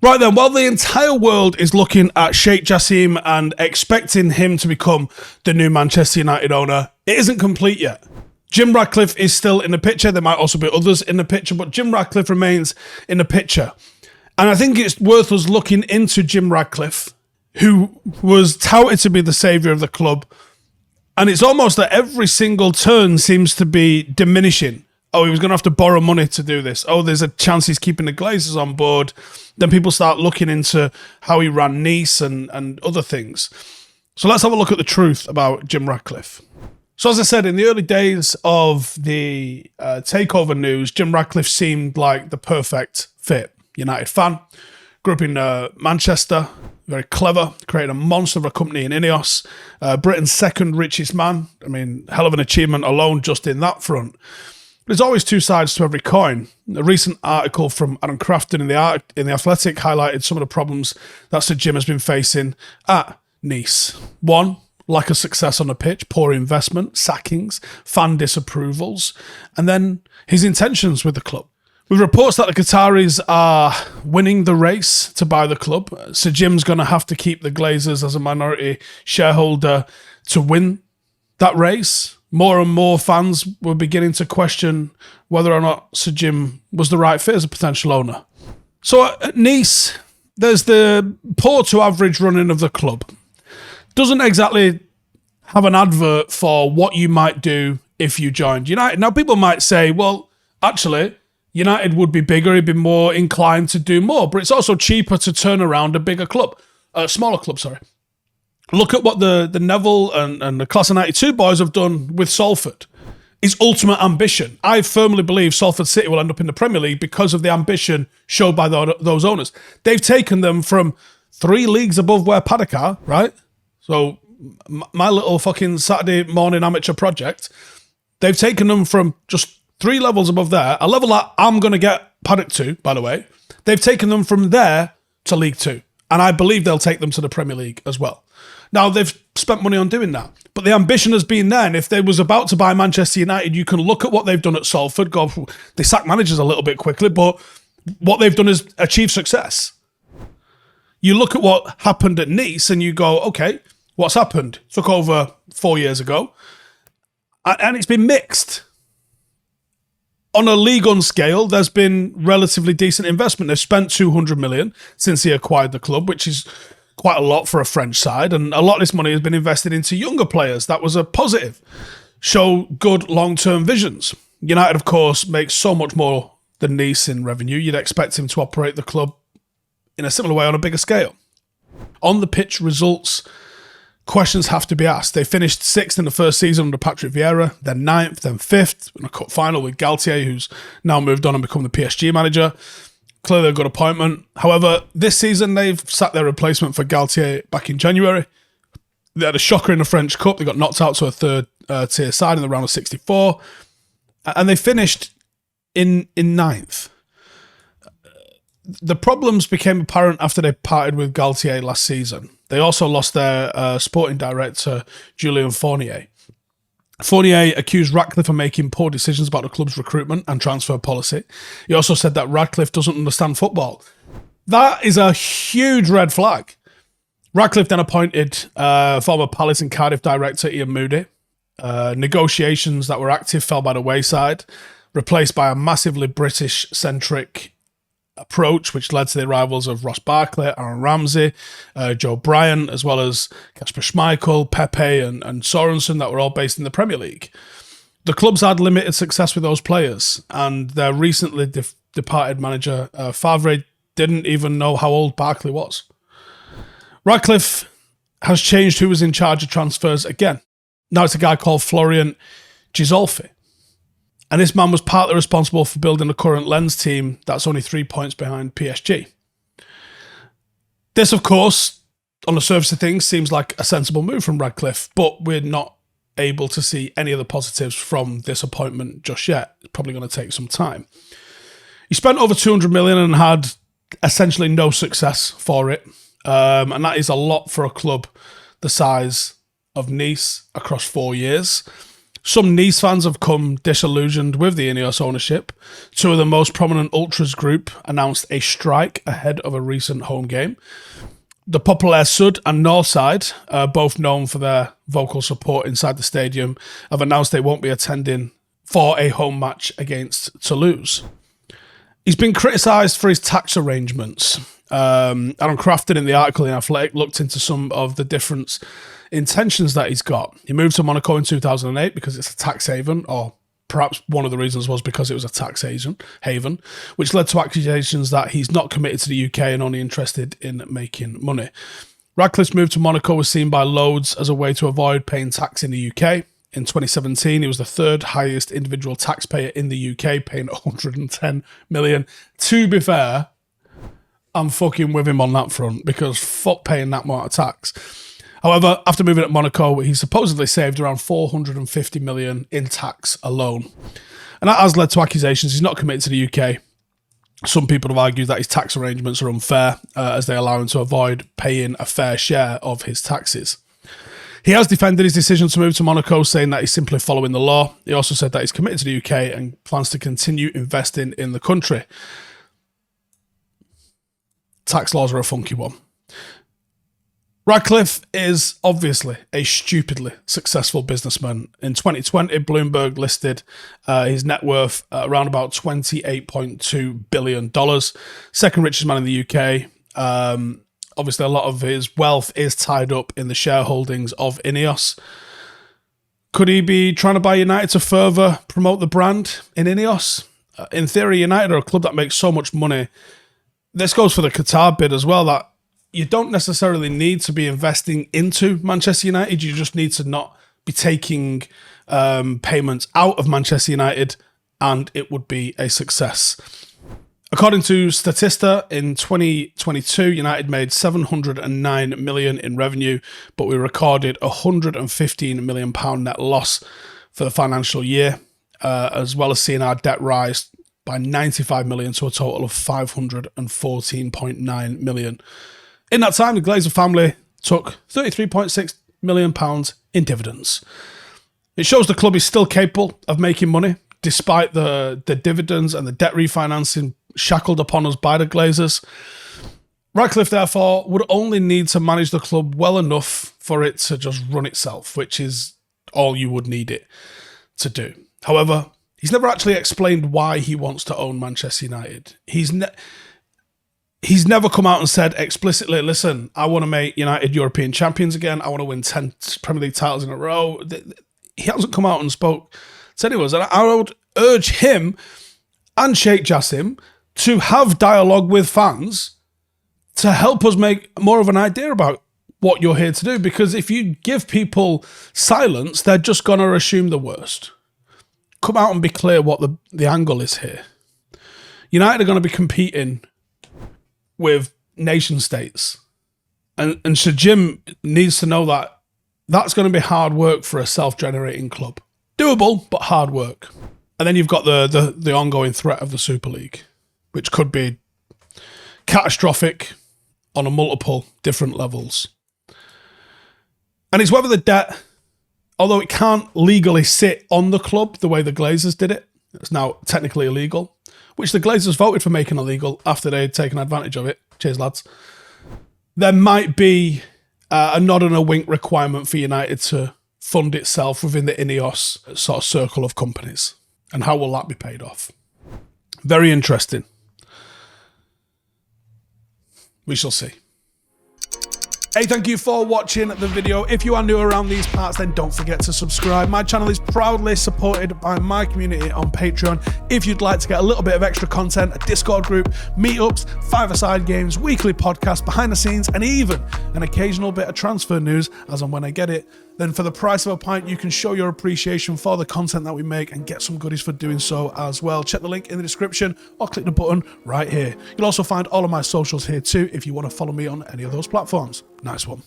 Right then, while the entire world is looking at Sheikh Jassim and expecting him to become the new Manchester United owner, it isn't complete yet. Jim Ratcliffe is still in the picture. There might also be others in the picture, but Jim Ratcliffe remains in the picture. And I think it's worth us looking into Jim Ratcliffe, who was touted to be the saviour of the club. And it's almost that every single turn seems to be diminishing. Oh, he was going to have to borrow money to do this. Oh, there's a chance he's keeping the Glazers on board. Then people start looking into how he ran Nice and other things. So let's have a look at the truth about Jim Ratcliffe. So as I said, in the early days of the takeover news, Jim Ratcliffe seemed like the perfect fit. United fan, grew up in Manchester, very clever, created a monster of a company in Ineos, Britain's second richest man. I mean, hell of an achievement alone just in that front. There's always two sides to every coin. A recent article from Adam Crafton in the Athletic highlighted some of the problems that Sir Jim has been facing at Nice. One, lack of success on the pitch, poor investment, sackings, fan disapprovals, and then his intentions with the club. With reports that the Qataris are winning the race to buy the club, Sir Jim's going to have to keep the Glazers as a minority shareholder to win that race. More and more fans were beginning to question whether or not Sir Jim was the right fit as a potential owner. So at Nice, there's the poor to average running of the club. Doesn't exactly have an advert for what you might do if you joined United. Now, people might say, well, actually, United would be bigger, he'd be more inclined to do more, but it's also cheaper to turn around a bigger club, a smaller club, sorry. Look at what the Neville and the Class of 92 boys have done with Salford. His ultimate ambition. I firmly believe Salford City will end up in the Premier League because of the ambition showed by those owners. They've taken them from 3 leagues above where Paddock are, right? So my little fucking Saturday morning amateur project, they've taken them from just 3 levels above there, a level that I'm going to get Paddock to, by the way. They've taken them from there to League 2. And I believe they'll take them to the Premier League as well. Now, they've spent money on doing that. But the ambition has been there. And if they was about to buy Manchester United, you can look at what they've done at Salford. God, they sack managers a little bit quickly, but what they've done is achieve success. You look at what happened at Nice and you go, okay, what's happened? Took over 4 years ago. And it's been mixed. On a League One scale, there's been relatively decent investment. They've spent 200 million since he acquired the club, which is quite a lot for a French side. And a lot of this money has been invested into younger players. That was a positive. Show good long-term visions. United, of course, makes so much more than Nice in revenue. You'd expect him to operate the club in a similar way on a bigger scale. On the pitch results, questions have to be asked. They finished 6th in the first season under Patrick Vieira, then 9th, then 5th in a cup final with Galtier, who's now moved on and become the PSG manager. Clearly a good appointment. However, this season they've sacked their replacement for Galtier back in January. They had a shocker in the French Cup. They got knocked out to a third tier side in the round of 64. And they finished in 9th. The problems became apparent after they parted with Galtier last season. They also lost their sporting director, Julien Fournier. Fournier accused Ratcliffe of making poor decisions about the club's recruitment and transfer policy. He also said that Radcliffe doesn't understand football. That is a huge red flag. Ratcliffe then appointed former Palace and Cardiff director Iain Moody. Negotiations that were active fell by the wayside, replaced by a massively British-centric approach, which led to the arrivals of Ross Barkley, Aaron Ramsey, Joe Bryan, as well as Kasper Schmeichel, Pepe, and Sorensen that were all based in the Premier League. The clubs had limited success with those players, and their recently departed manager, Favre, didn't even know how old Barkley was. Radcliffe has changed who was in charge of transfers again. Now it's a guy called Florian Gisolfi. And this man was partly responsible for building the current Lens team that's only 3 points behind PSG. This, of course, on the surface of things, seems like a sensible move from Radcliffe, but we're not able to see any of the positives from this appointment just yet. It's probably going to take some time. He spent over 200 million and had essentially no success for it. And that is a lot for a club the size of Nice across 4 years. Some Nice fans have come disillusioned with the Ineos ownership. Two of the most prominent ultras group announced a strike ahead of a recent home game. The Populaire Sud and Northside, both known for their vocal support inside the stadium, have announced they won't be attending for a home match against Toulouse. He's been criticised for his tax arrangements. Adam Crafton in the article in Athletic looked into some of the different intentions that he's got. He moved to Monaco in 2008 because it's a tax haven, or perhaps one of the reasons was because it was a tax haven, which led to accusations that he's not committed to the UK and only interested in making money. Radcliffe's move to Monaco was seen by loads as a way to avoid paying tax in the UK. In 2017, he was the third highest individual taxpayer in the UK, paying 110 million. To be fair, I'm fucking with him on that front, because fuck paying that amount of tax. However, after moving to Monaco, he supposedly saved around 450 million in tax alone. And that has led to accusations he's not committed to the UK. Some people have argued that his tax arrangements are unfair, as they allow him to avoid paying a fair share of his taxes. He has defended his decision to move to Monaco, saying that he's simply following the law. He also said that he's committed to the UK and plans to continue investing in the country. Tax laws are a funky one. Radcliffe is obviously a stupidly successful businessman. In 2020, Bloomberg listed his net worth around about $28.2 billion. Second richest man in the UK. Obviously, a lot of his wealth is tied up in the shareholdings of Ineos. Could he be trying to buy United to further promote the brand in Ineos? In theory, United are a club that makes so much money. This goes for the Qatar bid as well, that you don't necessarily need to be investing into Manchester United. You just need to not be taking payments out of Manchester United, and it would be a success. According to Statista, in 2022, United made £709 million in revenue, but we recorded £115 million net loss for the financial year, as well as seeing our debt rise by £95 million to a total of £514.9 million. In that time, the Glazer family took £33.6 million in dividends. It shows the club is still capable of making money, despite the dividends and the debt refinancing shackled upon us by the Glazers. Ratcliffe, therefore, would only need to manage the club well enough for it to just run itself, which is all you would need it to do. However, he's never actually explained why he wants to own Manchester United. He's never come out and said explicitly, listen, I want to make United European champions again. I want to win 10 Premier League titles in a row. He hasn't come out and spoke to anyone. And I would urge him and Sheikh Jassim to have dialogue with fans to help us make more of an idea about what you're here to do. Because if you give people silence, they're just going to assume the worst. Come out and be clear what the angle is here. United are going to be competing with nation states. And Sir Jim needs to know that that's going to be hard work for a self-generating club. Doable, but hard work. And then you've got the ongoing threat of the Super League, which could be catastrophic on a multiple different levels. And it's whether the debt, although it can't legally sit on the club the way the Glazers did it, it's now technically illegal, which the Glazers voted for making illegal after they had taken advantage of it. Cheers, lads. There might be a nod and a wink requirement for United to fund itself within the Ineos sort of circle of companies. And how will that be paid off? Very interesting. We shall see. Hey, thank you for watching the video. If you are new around these parts, then don't forget to subscribe. My channel is proudly supported by my community on Patreon. If you'd like to get a little bit of extra content, a Discord group, meetups, five-a-side games, weekly podcasts, behind the scenes, and even an occasional bit of transfer news as and when I get it, then for the price of a pint, you can show your appreciation for the content that we make and get some goodies for doing so as well. Check the link in the description or click the button right here. You'll also find all of my socials here too if you want to follow me on any of those platforms. Nice one.